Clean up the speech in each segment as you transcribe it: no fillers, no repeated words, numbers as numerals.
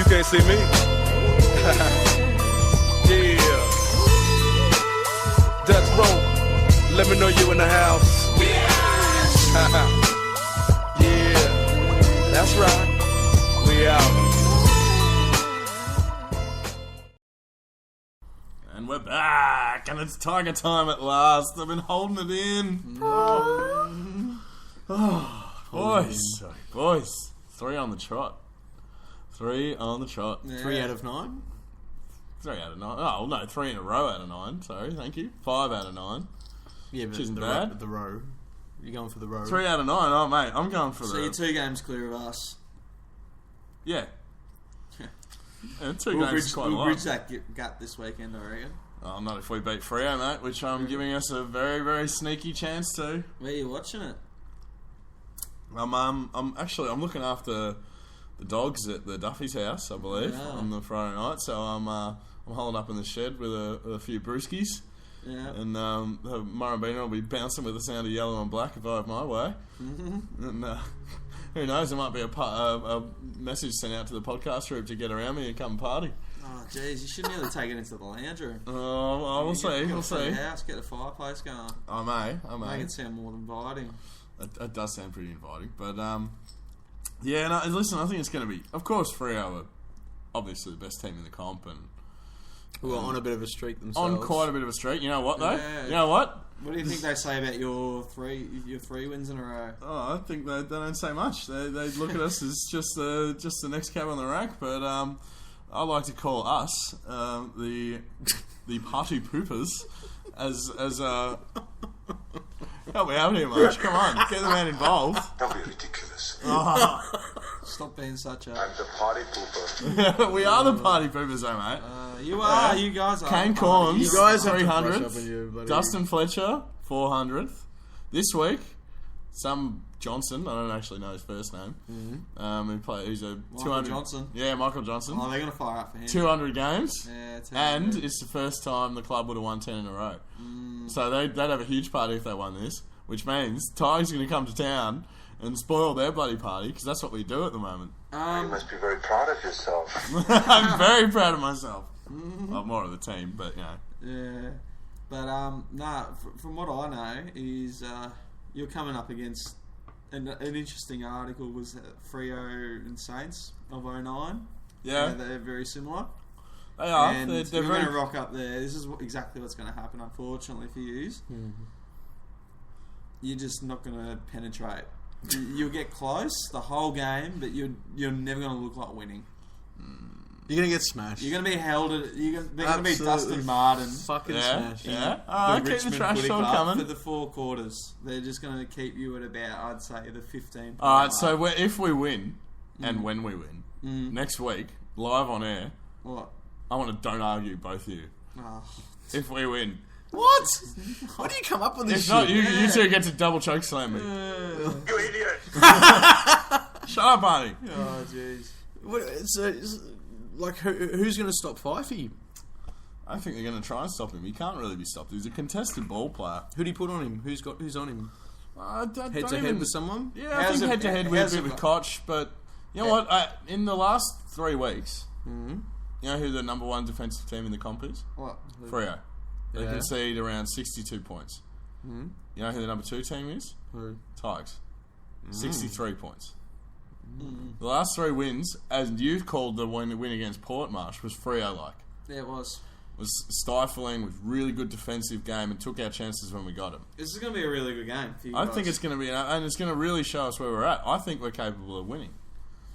can't see me. Yeah. Death Row, let me know you in the house. Yeah, that's right. We out. And we're back, and it's Tiger time at last. I've been holding it in. Boys, 3 on the trot. 3 on the trot. Yeah. 3 out of 9? 3 out of 9. Oh, no, 3 in a row out of 9. Sorry, thank you. 5 out of 9. Yeah, but which isn't the bad. The row. You're going for the row. 3 out of 9. Oh, mate, I'm going for So you're 2 games clear of us. Yeah. Yeah, 2 We'll games is quite a lot. bridge that gap this weekend, I reckon. Oh, not if we beat Freo, mate, which I'm giving us a very, very sneaky chance to. Where are you watching it? I'm looking after the dogs at the Duffy's house, I believe, Yeah. on the Friday night. So I'm holed up in the shed with a few brewskis. Yeah. And Murrabina will be bouncing with the sound of yellow and black if I have my way. Mm-hmm. And who knows, there might be a message sent out to the podcast group to get around me and come party. Oh, jeez, you should nearly take it into the lounge room. Oh, we'll see. We'll see. The house, get a fireplace going. I may. Make it sound more inviting. It does sound pretty inviting, but yeah. No, listen, I think it's going to be, of course, Freo are obviously the best team in the comp and who are on a bit of a streak themselves. on quite a bit of a streak. You know what though? Yeah. You know what? What do you think they say about your three wins in a row? Oh, I think they don't say much. They look at us as just the next cab on the rack. But I like to call us the party poopers as help me out here, Marsh. Come on, get the man involved. Don't be ridiculous. Stop being such a... I'm the party pooper. We are the party poopers, though, mate. You are. You guys are. Kane Corns, You guys have to 300th. brush up on your bloody... Dustin Fletcher, 400th. This week, some Johnson, I don't actually know his first name. Mm-hmm. He's a Michael 200. Johnson. Yeah, Michael Johnson. Oh, they're going to fire up for him. 200 games. Yeah, and it's the first time the club would have won 10 in a row. So they'd have a huge party if they won this, which means Tigers are going to come to town and spoil their bloody party, because that's what we do at the moment. You must be very proud of yourself. I'm very proud of myself. Well, more of the team, but you know. Yeah. But, from what I know is you're coming up against... An interesting article was Freo and Saints of 09. Yeah. They're very similar. They are. And They're you're very... going to rock up there. This is exactly what's going to happen, unfortunately, for you. Mm-hmm. You're just not going to penetrate. You'll get close the whole game, but you're never going to look like winning. You're going to get smashed. You're going to be held... They're going to be Dustin Martin. Fucking smashed. smashed. Yeah. Oh, keep the trash talk coming. For the 4 quarters. They're just going to keep you at about, I'd say, the 15. Alright, so if we win, and when we win, next week, live on air, What? I want to don't argue, both of you. Oh. If we win. What? Why do you come up with this If shit? not, you two get to double choke slam me. You idiot. Shut up, Barney. Oh, jeez. Like, who's going to stop Fifey? I think they're going to try and stop him. He can't really be stopped. He's a contested ball player. Who do you put on him? Who's on him? Head to head with someone? Yeah, I think head to head with a bit with Koch. But you know what? In the last 3 weeks, you know who the number 1 defensive team in the comp is? What? Freo. They Yeah. concede around 62 points. You know who the number 2 team is? Who? Tigers. 63 points. The last 3 wins, as you called the win against Port Marsh, was Freo-like. Yeah, it was. Was stifling, with really good defensive game, and took our chances when we got them. This is going to be a really good game for you I guys. think it's going to be, and it's going to really show us where we're at. I think we're capable of winning.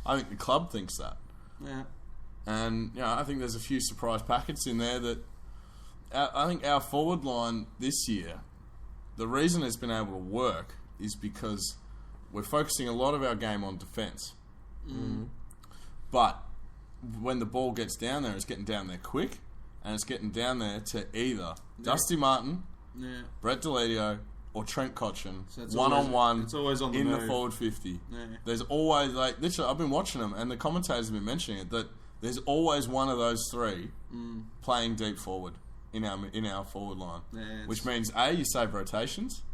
I think the club thinks that. Yeah. And, you know, I think there's a few surprise packets in there that... I think our forward line this year, the reason it's been able to work is because we're focusing a lot of our game on defence. But when the ball gets down there, it's getting down there quick, and it's getting down there to either Dusty Martin, Brett Deledio, or Trent Cotchin, So it's one-on-one it's always on the in move. the forward 50. Yeah. There's always, like, literally, I've been watching them, and the commentators have been mentioning it, that there's always one of those 3 playing deep forward in our forward line. Yeah, which means, A, you save rotations,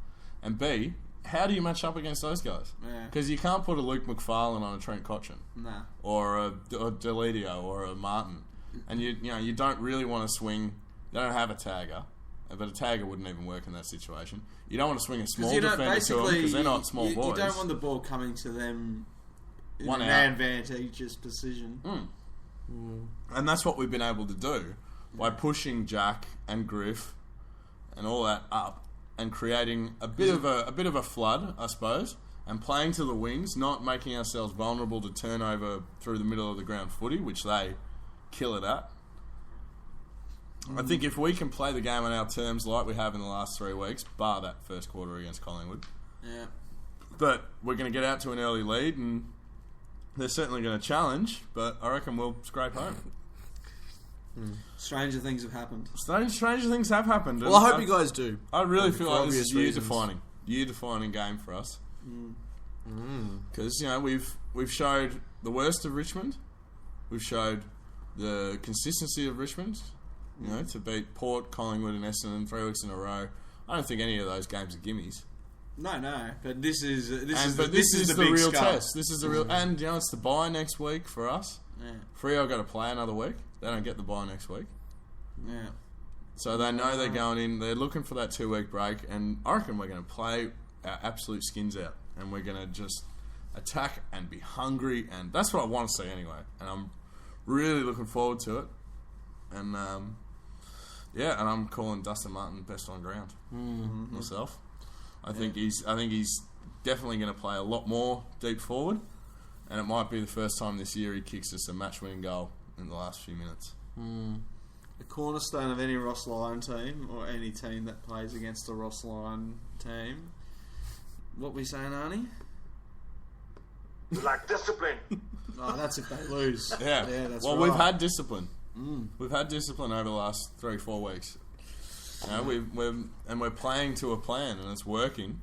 and B, how do you match up against those guys? Yeah. Because you can't put a Luke McFarlane on a Trent Cotchin Nah. or a Deledio or a Martin, and you don't really want to swing. They don't have a tagger, but a tagger wouldn't even work in that situation. You don't want to swing a small defender to them because they're not small boys. You don't want the ball coming to them in One an out. advantageous position. And that's what we've been able to do by pushing Jack and Griff and all that up and creating a bit of a flood, I suppose, and playing to the wings, not making ourselves vulnerable to turnover through the middle of the ground footy, which they kill it at. I think if we can play the game on our terms like we have in the last 3 weeks, bar that first quarter against Collingwood, Yeah. that we're going to get out to an early lead, and they're certainly going to challenge, but I reckon we'll scrape home. Stranger things have happened. Stranger things have happened. Well, I hope you guys do. I really feel for like this obvious is year-defining game for us. Because we've showed the worst of Richmond, we've showed the consistency of Richmond. To beat Port, Collingwood, and Essendon 3 weeks in a row. I don't think any of those games are gimmies. No, but this is the real big skull. test. This is the real, and it's the bye next week for us. Yeah. Freo got to play another week. They don't get the bye next week. Yeah. So they know they're going in. They're looking for that 2-week break, and I reckon we're going to play our absolute skins out, and we're going to just attack and be hungry, and that's what I want to see anyway. And I'm really looking forward to it. And and I'm calling Dustin Martin best on ground myself. I think he's definitely going to play a lot more deep forward, and it might be the first time this year he kicks us a match-winning goal in the last few minutes. The cornerstone of any Ross Lyon team, or any team that plays against a Ross Lyon team. What we saying, Arnie? You lack discipline. Oh, that's if they lose. Yeah, that's well, right. we've had discipline. We've had discipline over the last 3-4 weeks. We're playing to a plan, and it's working,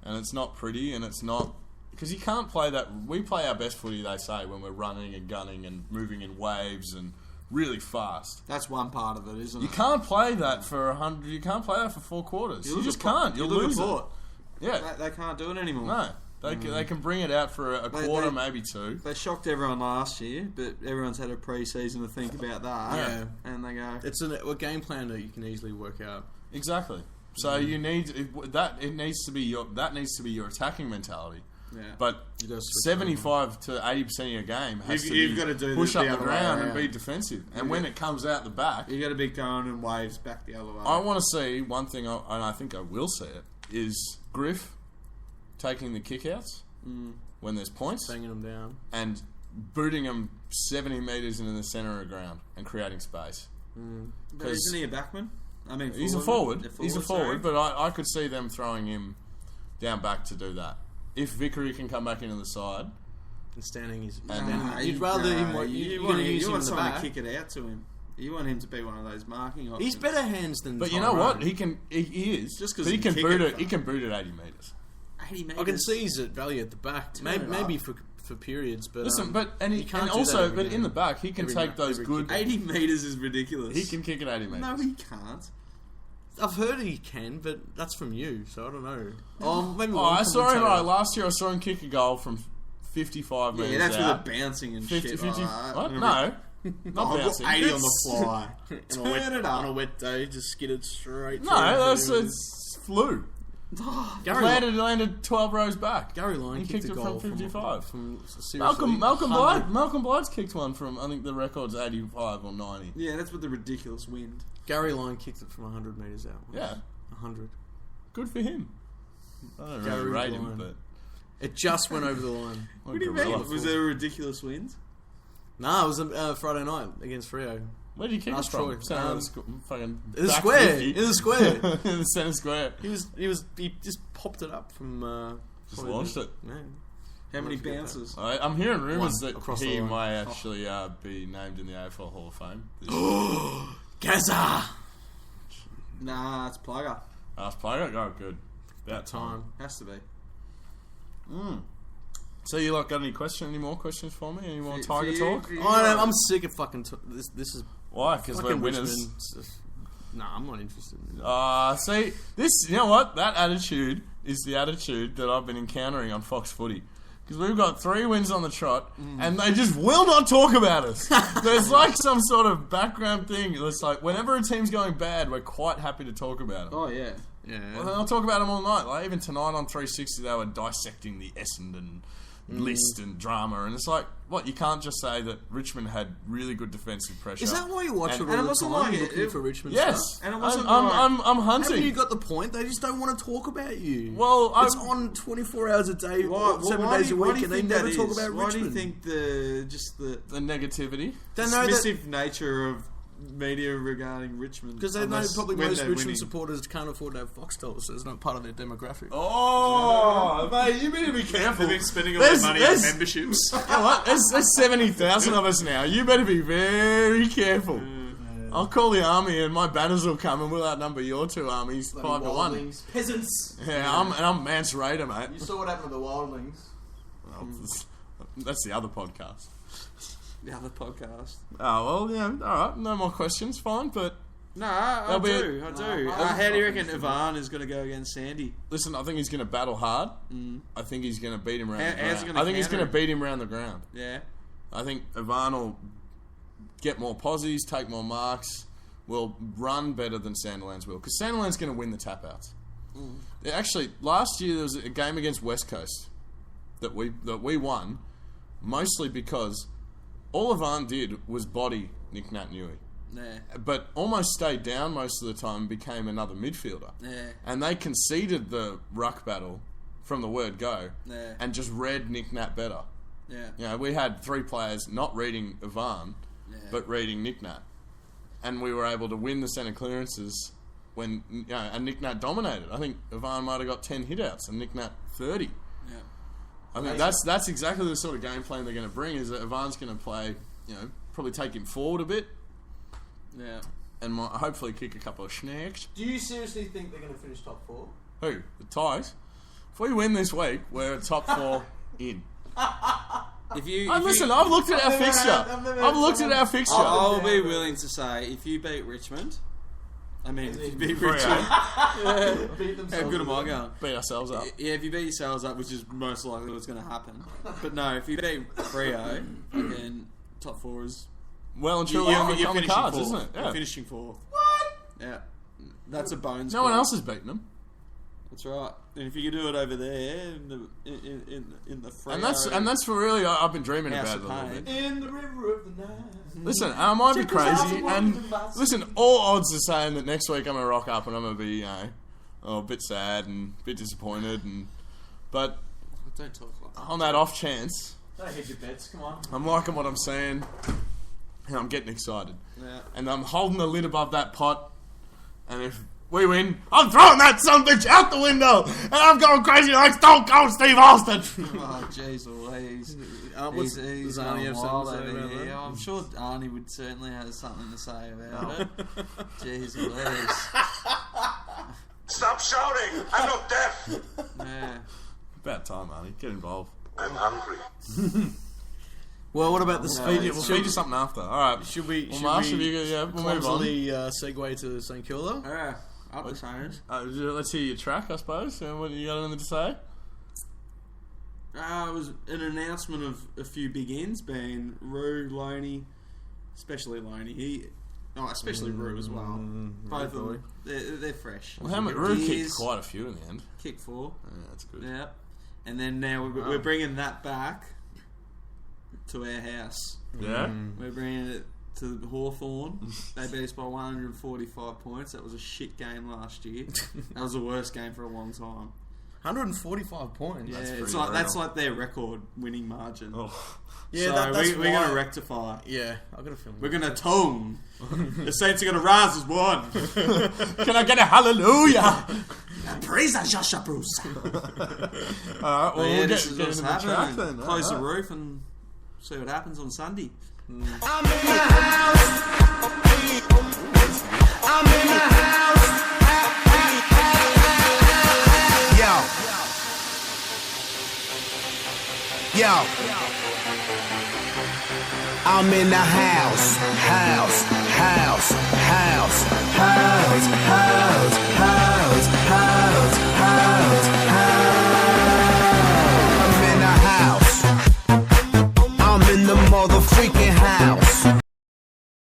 and it's not pretty, and it's not because you can't play that. We play our best footy, they say, when we're running and gunning and moving in waves and really fast. That's one part of it, isn't it? You can't play that for 100. You can't play that for 4 quarters. You just can't. You'll look at lose it. Port. Yeah, They can't do it anymore. no. They can bring it out for a quarter, maybe 2. They shocked everyone last year, but everyone's had a pre-season to think about that. Yeah. And they go... It's a game plan that you can easily work out. Exactly. So you need it needs to be your attacking mentality. Yeah. But You gotta switch 75 to 80% of your game has You've to got to do push the up the other way ground and around. be defensive. And when it comes out the back, You got to be going in waves back the other way. I want to see one thing, and I think I will see it, is Griff taking the kickouts when there's points Banging them down. and booting them 70 metres into the centre of the ground and creating space. But isn't he a backman? I mean, He's a forward. The He's a sorry. forward, but I could see them throwing him down back to do that. If Vickery can come back into the side, And standing is. You want someone to kick it out to him. You want him to be one of those marking options. He's better hands than. but you know Tyrone. what? He is. Just 'cause but he he can kick boot it it. far. He can boot it 80 metres. 80 metres. I can see he's at value at the back. Turn it Maybe up. for periods, but Listen, he can't do that also, every but game. in the back, he can Every take those every good. 80 metres is ridiculous. He can kick it 80 metres. No, he can't. I've heard he can, but that's from you, so I don't know. Maybe. Oh, one I saw him commentator. last year. I saw him kick a goal from 55 metres Yeah, that's out. with the bouncing and 50, shit 50 like that. What? And No, not I've got bouncing. 80 on the fly. on Turn it on a up. wet day, just skidded straight. No, through. that's it's flew. Gary Landed 12 rows back. Gary Lyon He kicked kicked a it goal from 55. From seriously, Malcolm 100. Blythe. Malcolm Blythe's kicked one from, I think the record's 85 or 90. Yeah, that's with the ridiculous wind. Gary Lyon kicked it from 100 metres out. Yeah. 100. Good for him. I don't really Gary rate him, Lyon. but It just went over the line. What do you mean? Was there a ridiculous wind? Nah, it was Friday night against Freo. where did you kick it Last from? Troy. Centre of the fucking In the back square. 50. In the square. In the centre square. He just popped it up from. Just launched it. Yeah. How many Let's get bounces? I'm hearing rumours One that across the he line. might actually be named in the AFL Hall of Fame. Gaza. Nah, it's Plugger. Last player? Oh, good. About time. Has to be. So you got any more questions for me? Any more For Tiger you- talk? for you, I'm sick of fucking. This is Why? Because we're fucking winners. Richmond. Nah, I'm not interested in that. See, this, you know what? That attitude is the attitude that I've been encountering on Fox Footy. Because we've got 3 wins on the trot, and they just will not talk about us. There's like some sort of background thing. It's like, whenever a team's going bad, we're quite happy to talk about them. Oh, yeah. Well, I'll talk about them all night. Like, even tonight on 360, they were dissecting the Essendon list and drama. And it's like, what, you can't just say that Richmond had really good defensive pressure. Is that why you watch And- it all and it the wasn't time? like You're it- looking for Richmond Yes. stuff? And it wasn't I'm Haven't hunting. you got the point? They just don't want to talk about you. Well, it's on 24 hours a day, 7 days a week, and they never talk about Why Richmond. do you think the the negativity. They know that dismissive nature of media regarding Richmond? because they know Unless probably when most they're Richmond winning. supporters can't afford to have Foxtel, so it's not part of their demographic. Oh, mate, you better be careful. They've been spending all their money on memberships. You know what? There's 70,000 of us now. You better be very careful. I'll call the army and my banners will come and we'll outnumber your 2 armies 5-1. Peasants. Yeah, I'm Mance Raider, mate. You saw what happened to the wildlings. Well, that's the other podcast. The other podcast. Oh, well, yeah, alright, no more questions, fine, but No, I That'll be do. How do you reckon Ivan is going to go against Sandy? listen, I think he's going to battle hard. I think he's going to beat him around the How's he ground. gonna I think he's counter going to him? beat him around the ground. Yeah. I think Ivan will get more posies, take more marks, will run better than Sandilands will. Because Sandilands going to win the tap-outs. Actually, last year there was a game against West Coast that we won, mostly because all Ivan did was body Nick Nat Nui. Yeah. But almost stayed down most of the time and became another midfielder. Yeah. And they conceded the ruck battle from the word go Yeah. and just read Nick Nat better. Yeah. You know, we had 3 players not reading Ivan, but reading Nick Nat. And we were able to win the centre clearances when, you know, and Nick Nat dominated. I think Ivan might have got 10 hit-outs and Nick Nat 30. Yeah. I think that's exactly the sort of game plan they're going to bring, is that Ivan's going to play, you know, probably take him forward a bit Yeah. and might hopefully kick a couple of snacks. Do you seriously think they're going to finish top 4? Who? The Tigers? If we win this week, we're at top 4 in. Listen, I've looked at our fixture. I've looked at our fixture. I'll be willing to say, if you beat Richmond, if you beat Richmond, Beat how good am I going? Beat ourselves up. Yeah, if you beat yourselves up, which is most likely what's going to happen. But no, if you beat Freo, then top 4 is... Well and truly on the cards, fourth. isn't it? You're Yeah. finishing 4th. Yeah. That's a bones. No one score. else has beaten them. That's right. And if you can do it over there in the Freo... And that's for really, I've been dreaming House about it of a little Pain. bit. In the river of the night. Listen, I might be Check us out, crazy, what and is the bus? listen, all odds are saying that next week I'm going to rock up and I'm going to be, you know, a bit sad and a bit disappointed, but Don't talk like that. on that off chance, Don't hit your bets, come on. I'm liking what I'm seeing, and I'm getting excited. Yeah. And I'm holding the lid above that pot, and if we win, I'm throwing that son bitch out the window, and I'm going crazy like Stone Cold Steve Austin. Oh, jeez Louise. What's He's does Arnie going have wild something to say over about here. that? I'm sure Arnie would certainly have something to say about it. Jeez Louise. Stop shouting! I'm not deaf! Yeah. About time, Arnie. Get involved. I'm hungry. Well, what about the speed? We'll feed you something after. All right. Should we? Well, Marsh, we'll move on. clumsily segue to St Kilda? Yeah. Up the chains. Let's hear your track, I suppose. What you got anything to say? It was an announcement of a few big ends, being Roo, Loney, especially Loney. Especially Roo as well. Both of them. They're fresh. Well, how many? Roo kicked Gears, quite a few in the end. Kick 4. Yeah, that's good. Yeah. And then now we're bringing that back to our house. Yeah. We're bringing it to Hawthorn. They beat us by 145 points. That was a shit game last year. That was the worst game for a long time. 145 points. Yeah, pretty that's real. like their record winning margin. Oh. Yeah, so that's we're going to why- rectify. Yeah, I've got a feeling. We're going to tone. The Saints are going to rise as one. Can I get a hallelujah? Praise that Joshua Bruce. All right, well, we'll this get is into what's the track happening. then. Close All the right. roof and see what happens on Sunday. I'm in the house. I'm in the house. Yo. I'm in the house.